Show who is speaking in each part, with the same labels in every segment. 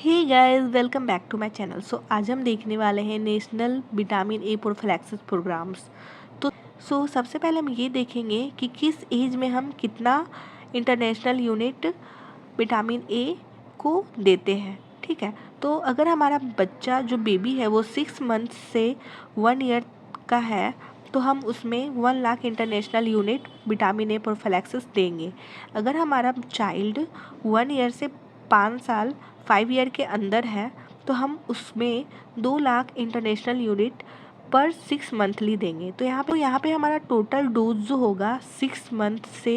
Speaker 1: Hey guys, welcome back to my channel. आज हम देखने वाले हैं national vitamin A prophylaxis programmes. तो सबसे पहले हम ये देखेंगे कि किस एज में हम कितना इंटरनेशनल यूनिट विटामिन ए को देते हैं। ठीक है, तो अगर हमारा बच्चा जो बेबी है वो 6 मंथ से 1 ईयर का है तो हम उसमें 1 lakh international unit vitamin A prophylaxis देंगे। अगर हमारा चाइल्ड 1 ईयर से 5 साल 5 ईयर के अंदर है तो हम उसमें 2 लाख इंटरनेशनल यूनिट पर 6 मंथली देंगे। तो यहाँ पे हमारा टोटल डोज जो होगा 6 मंथ से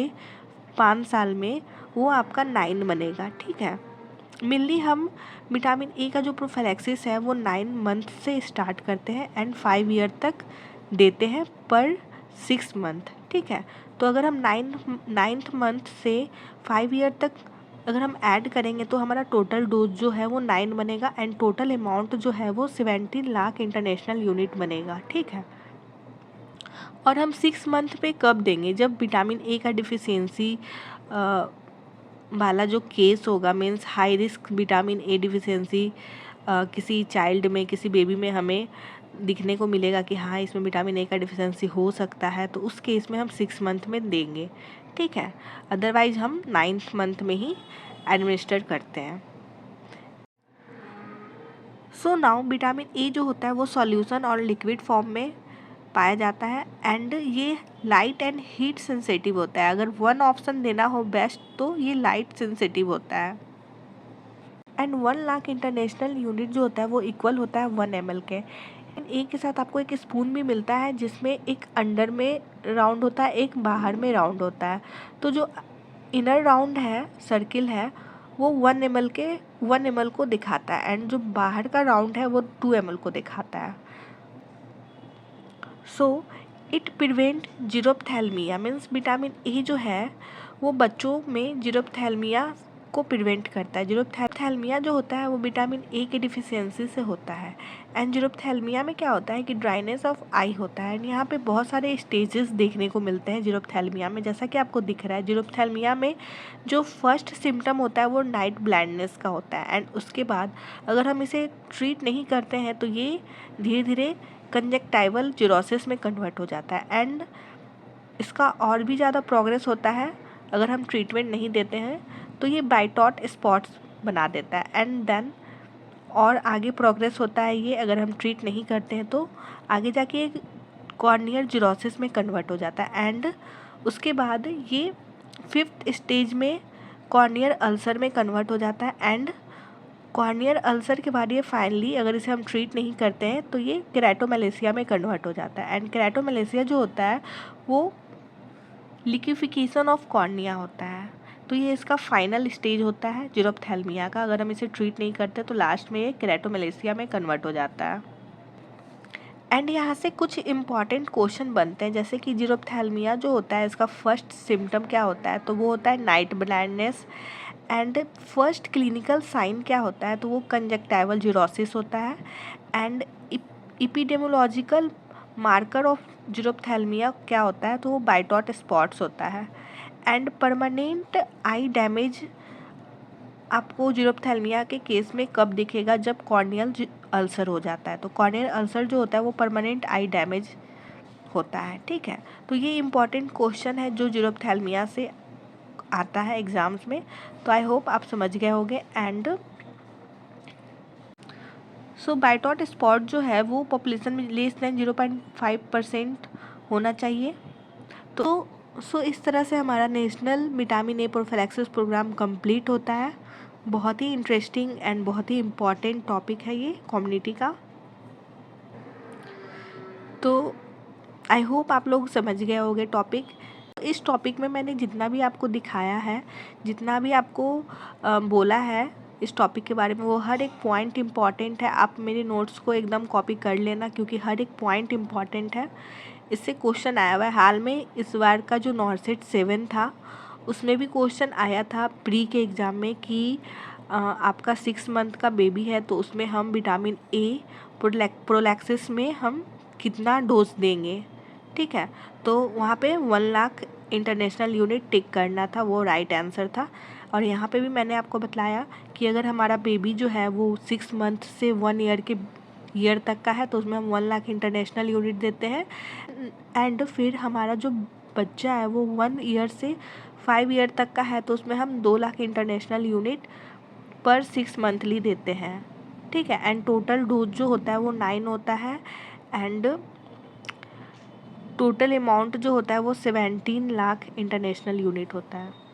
Speaker 1: 5 साल में वो आपका 9 बनेगा। ठीक है, मेनली हम विटामिन ए का जो प्रोफिलैक्सिस है वो 9 मंथ से स्टार्ट करते हैं एंड 5 ईयर तक देते हैं पर 6 मंथ। ठीक है, तो अगर हम 9th मंथ से 5 ईयर तक अगर हम ऐड करेंगे तो हमारा टोटल डोज जो है वो 9 बनेगा एंड टोटल अमाउंट जो है वो 17 लाख इंटरनेशनल यूनिट बनेगा। ठीक है, और हम 6 मंथ पे कब देंगे? जब विटामिन ए का डिफिशियंसी वाला जो केस होगा, means high risk vitamin A deficiency किसी चाइल्ड में, किसी बेबी में हमें दिखने को मिलेगा कि हाँ इसमें विटामिन ए का डिफिशियंसी हो सकता है, तो उस केस में हम 6 मंथ में देंगे। ठीक है, अदरवाइज हम 9th मंथ में ही एडमिनिस्टर करते हैं। सो नाउ विटामिन ए जो होता है वो सॉल्यूशन और लिक्विड फॉर्म में पाया जाता है एंड ये लाइट एंड हीट सेंसिटिव होता है। अगर वन ऑप्शन देना हो बेस्ट तो ये लाइट सेंसिटिव होता है एंड 1 लाख इंटरनेशनल यूनिट जो होता है वो इक्वल होता है 1 ml के। एक के साथ आपको एक स्पून भी मिलता है जिसमें एक अंदर में राउंड होता है, एक बाहर में राउंड होता है। तो जो इनर राउंड है, सर्किल है, वो 1 ml को दिखाता है एंड जो बाहर का राउंड है वो 2 ml को दिखाता है। So it prevent जीरोप्थैल्मिया, means vitamin A जो है वो बच्चों में जीरोप्थैल्मिया को प्रिवेंट करता है। जीरोप्थैल्मिया जो होता है वो विटामिन ए की डिफिशियंसी से होता है एंड जीरोप्थैल्मिया में क्या होता है कि ड्राइनेस ऑफ आई होता है एंड यहाँ पे बहुत सारे स्टेजेस देखने को मिलते हैं जीरोप्थैल्मिया में। जैसा कि आपको दिख रहा है, जीरोप्थैल्मिया में जो फर्स्ट सिम्टम होता है वो नाइट ब्लाइंडनेस का होता है एंड उसके बाद अगर हम इसे ट्रीट नहीं करते हैं तो ये धीरे धीरे कंजक्टाइवल जीरोसिस में कन्वर्ट हो जाता है एंड इसका और भी ज़्यादा प्रोग्रेस होता है अगर हम ट्रीटमेंट नहीं देते हैं तो ये बाइटॉट स्पॉट्स बना देता है एंड देन और आगे प्रोग्रेस होता है ये अगर हम ट्रीट नहीं करते हैं तो आगे जाके एक कॉर्नियल जीरोसिस में कन्वर्ट हो जाता है एंड उसके बाद ये 5th स्टेज में कॉर्नियल अल्सर में कन्वर्ट हो जाता है एंड कॉर्नियल अल्सर के बाद ये फाइनली अगर इसे हम ट्रीट नहीं करते हैं तो ये केराटोमैलेशिया में कन्वर्ट हो जाता है एंड केराटोमैलेशिया जो होता है वो लिक्विफिकेशन ऑफ कॉर्निया होता है। तो ये इसका फाइनल स्टेज होता है जीरोप्थैल्मिया का। अगर हम इसे ट्रीट नहीं करते तो लास्ट में ये केराटोमैलेशिया में कन्वर्ट हो जाता है एंड यहाँ से कुछ इम्पॉर्टेंट क्वेश्चन बनते हैं, जैसे कि जीरोप्थैल्मिया जो होता है इसका फर्स्ट सिम्टम क्या होता है, तो वो होता है night blindness and first clinical sign क्या होता है, तो वो कंजक्टाइवल जीरोसिस होता है and epidemiological marker of xerophthalmia क्या होता है, तो वो बाइटॉट स्पॉट्स होता है एंड परमानेंट आई डैमेज आपको जीरोप्थैल्मिया के केस में कब दिखेगा, जब कॉर्नियल अल्सर हो जाता है। तो कॉर्नियल अल्सर जो होता है वो परमानेंट आई डैमेज होता है। ठीक है, तो ये इम्पॉर्टेंट क्वेश्चन है जो जीरोप्थैल्मिया से आता है एग्जाम्स में। तो आई होप आप समझ गए होंगे एंड सो बाइटॉट स्पॉट जो है वो पॉपुलेशन में लेस देन 0.5% होना चाहिए। तो इस तरह से हमारा national vitamin A prophylaxis programme complete होता है। बहुत ही इंटरेस्टिंग एंड बहुत ही इम्पॉर्टेंट टॉपिक है ये कम्युनिटी का। तो आई होप आप लोग समझ गए होंगे टॉपिक। इस टॉपिक में मैंने जितना भी आपको दिखाया है, जितना भी आपको बोला है इस टॉपिक के बारे में, वो हर एक पॉइंट इम्पॉर्टेंट है। आप मेरे नोट्स को एकदम कॉपी कर लेना क्योंकि हर एक पॉइंट इम्पॉर्टेंट है। इससे क्वेश्चन आया हुआ है हाल में। इस बार का जो नॉर्सेट 7 था उसमें भी क्वेश्चन आया था प्री के एग्ज़ाम में कि आपका 6 मंथ का बेबी है तो उसमें हम विटामिन ए प्रोलैक्सिस में हम कितना डोज देंगे। ठीक है, तो वहाँ पे 1 लाख इंटरनेशनल यूनिट टिक करना था, वो राइट आंसर था। और यहाँ पे भी मैंने आपको बतलाया कि अगर हमारा बेबी जो है वो 6 मंथ से 1 ईयर के ईयर तक का है तो उसमें हम 1 लाख इंटरनेशनल यूनिट देते हैं। एंड फिर हमारा जो बच्चा है वो 1 ईयर से 5 ईयर तक का है तो उसमें हम 2 लाख इंटरनेशनल यूनिट पर 6 मंथली देते हैं। ठीक है। एंड टोटल डोज जो होता है वो 9 होता है एंड टोटल अमाउंट जो होता है वो 17 लाख इंटरनेशनल यूनिट होता है।